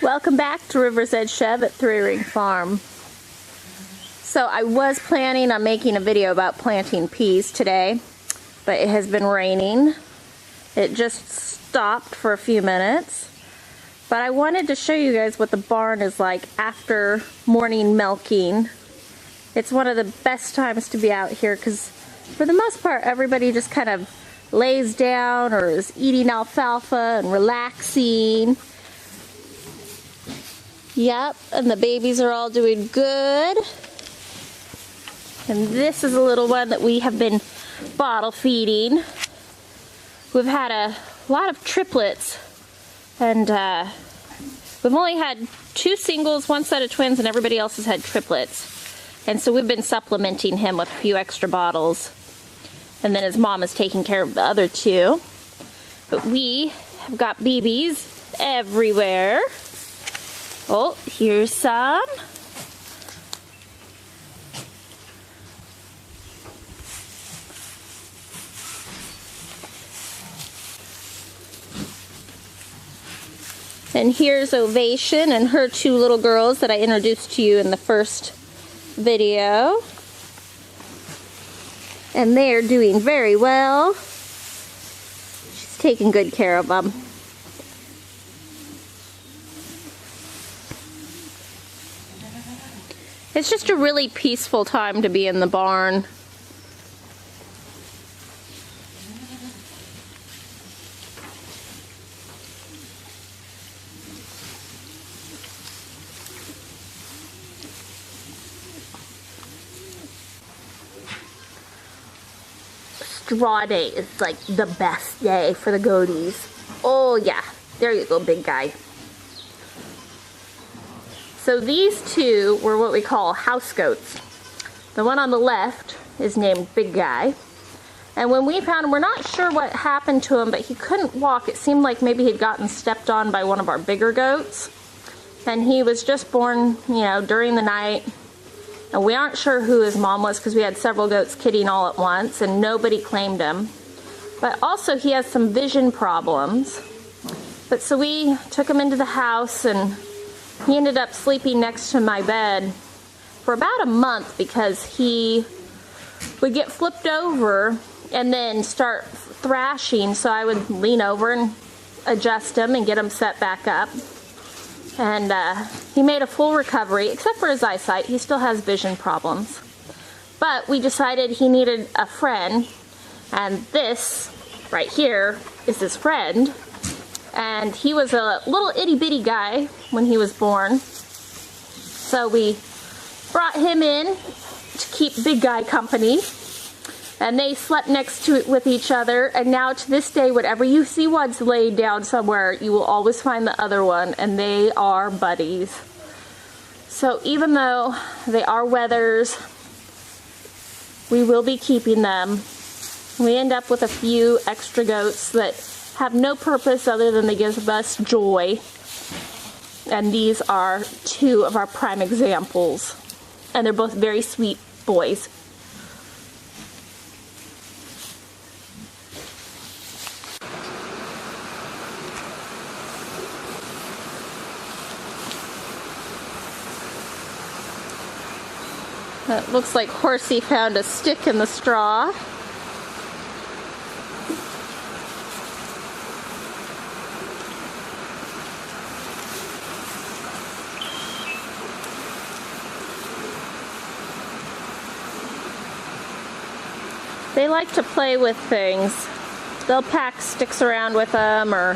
Welcome back to River's Edge Chevre at Three Ring Farm. So I was planning on making a video about planting peas today, but it has been raining. It just stopped for a few minutes. But I wanted to show you guys what the barn is like after morning milking. It's one of the best times to be out here because for the most part everybody just kind of lays down or is eating alfalfa and relaxing. Yep, and the babies are all doing good. And this is a little one that we have been bottle feeding. We've had a lot of triplets, and we've only had 2 singles, 1 set of twins, and everybody else has had triplets. And so we've been supplementing him with a few extra bottles. And then his mom is taking care of the other 2. But we have got BBs everywhere. Oh, here's some. And here's Ovation and her 2 little girls that I introduced to you in the first video. And they're doing very well. She's taking good care of them. It's just a really peaceful time to be in the barn. Straw day is like the best day for the goaties. Oh yeah, there you go, big guy. So these 2 were what we call house goats. The one on the left is named Big Guy. And when we found him, we're not sure what happened to him, but he couldn't walk. It seemed like maybe he'd gotten stepped on by one of our bigger goats. And he was just born, you know, during the night. And we aren't sure who his mom was because we had several goats kidding all at once and nobody claimed him. But also he has some vision problems. But so we took him into the house and he ended up sleeping next to my bed for about a month because he would get flipped over and then start thrashing. So I would lean over and adjust him and get him set back up. And he made a full recovery, except for his eyesight. He still has vision problems. But we decided he needed a friend, and this right here is his friend. And he was a little itty bitty guy when he was born. So we brought him in to keep Big Guy company. And they slept next to it with each other. And now to this day, whenever you see one's laid down somewhere, you will always find the other one. And they are buddies. So even though they are wethers, we will be keeping them. We end up with a few extra goats that have no purpose other than they give us joy. And these are 2 of our prime examples. And they're both very sweet boys. It looks like Horsey found a stick in the straw. They like to play with things. They'll pack sticks around with them, or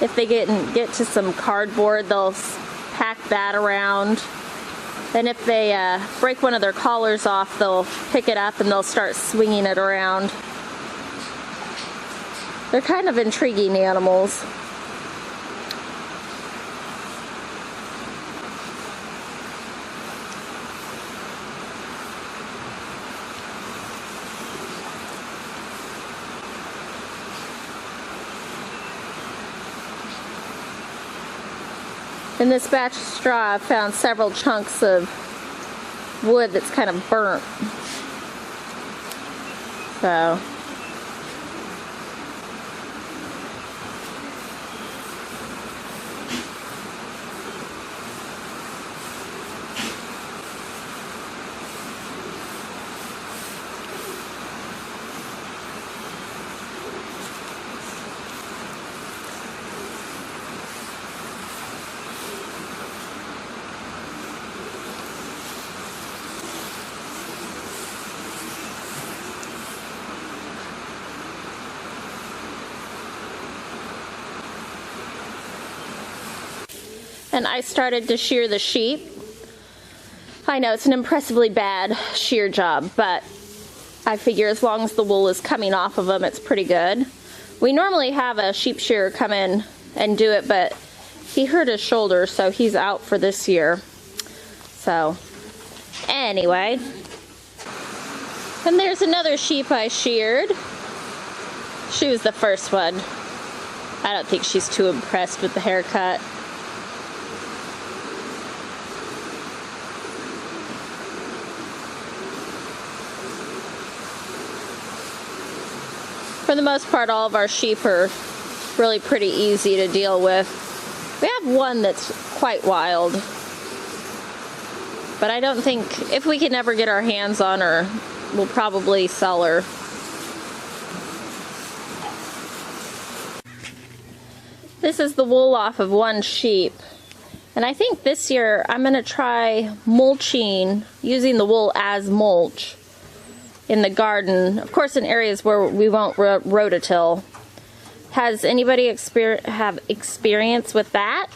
if they get to some cardboard, they'll pack that around. And if they break one of their collars off, they'll pick it up and they'll start swinging it around. They're kind of intriguing animals. In this batch of straw, I've found several chunks of wood that's kind of burnt. So and I started to shear the sheep. I know it's an impressively bad shear job, but I figure as long as the wool is coming off of them, it's pretty good. We normally have a sheep shearer come in and do it, but he hurt his shoulder, so he's out for this year. So, anyway. And there's another sheep I sheared. She was the first one. I don't think she's too impressed with the haircut. For the most part, all of our sheep are really pretty easy to deal with. We have one that's quite wild, but I don't think, if we can ever get our hands on her, we'll probably sell her. This is the wool off of one sheep, and I think this year I'm going to try mulching, using the wool as mulch in the garden, of course in areas where we won't rototill. Has anybody have experience with that?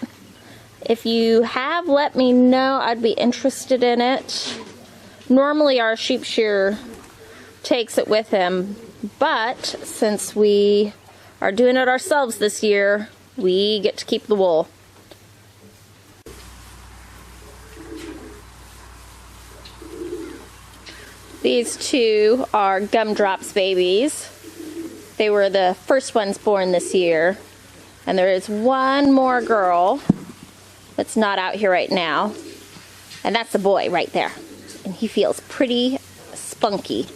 If you have, let me know. I'd be interested in it. Normally our sheep shearer takes it with him, but since we are doing it ourselves this year, we get to keep the wool. These two are Gumdrop's babies. They were the first ones born this year. And there is one more girl that's not out here right now. And that's the boy right there. And he feels pretty spunky.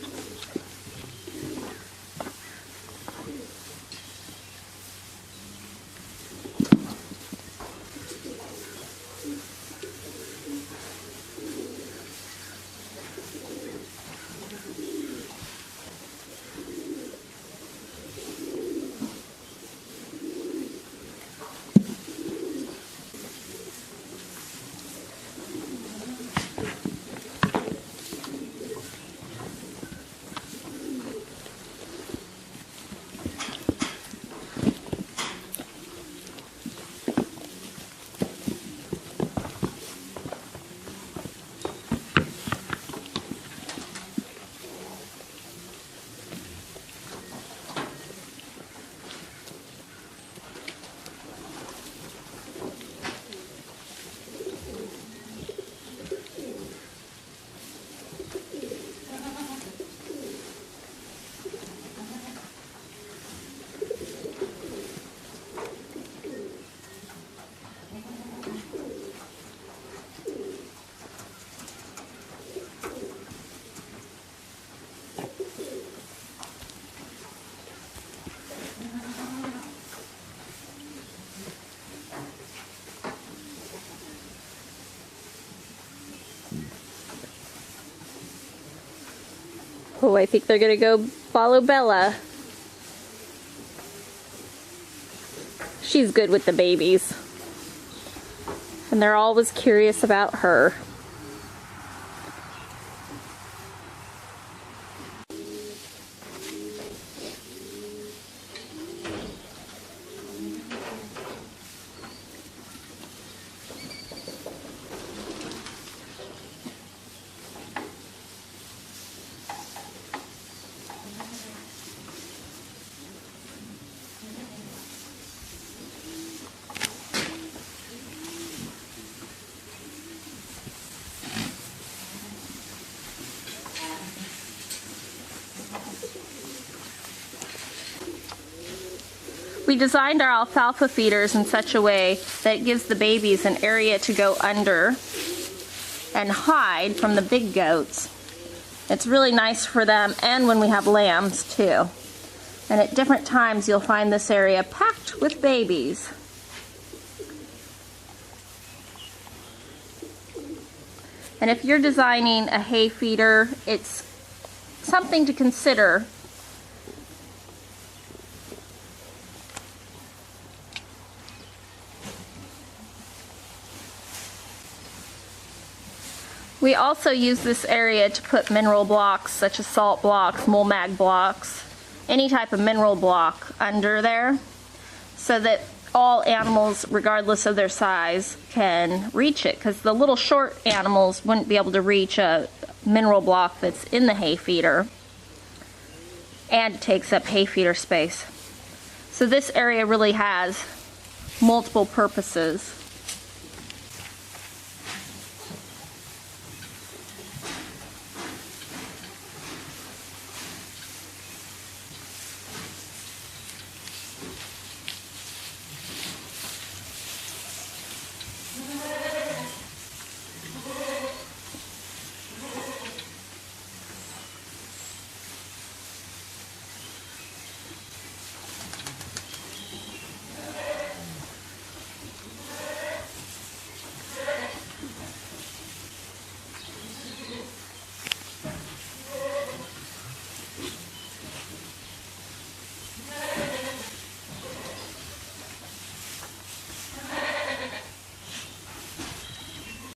Oh, I think they're gonna go follow Bella. She's good with the babies. And they're always curious about her. We designed our alfalfa feeders in such a way that it gives the babies an area to go under and hide from the big goats. It's really nice for them, and when we have lambs too. And at different times you'll find this area packed with babies. And if you're designing a hay feeder, it's something to consider. We also use this area to put mineral blocks such as salt blocks, mag blocks, any type of mineral block under there, so that all animals, regardless of their size, can reach it, because the little short animals wouldn't be able to reach a mineral block that's in the hay feeder, and it takes up hay feeder space. So this area really has multiple purposes.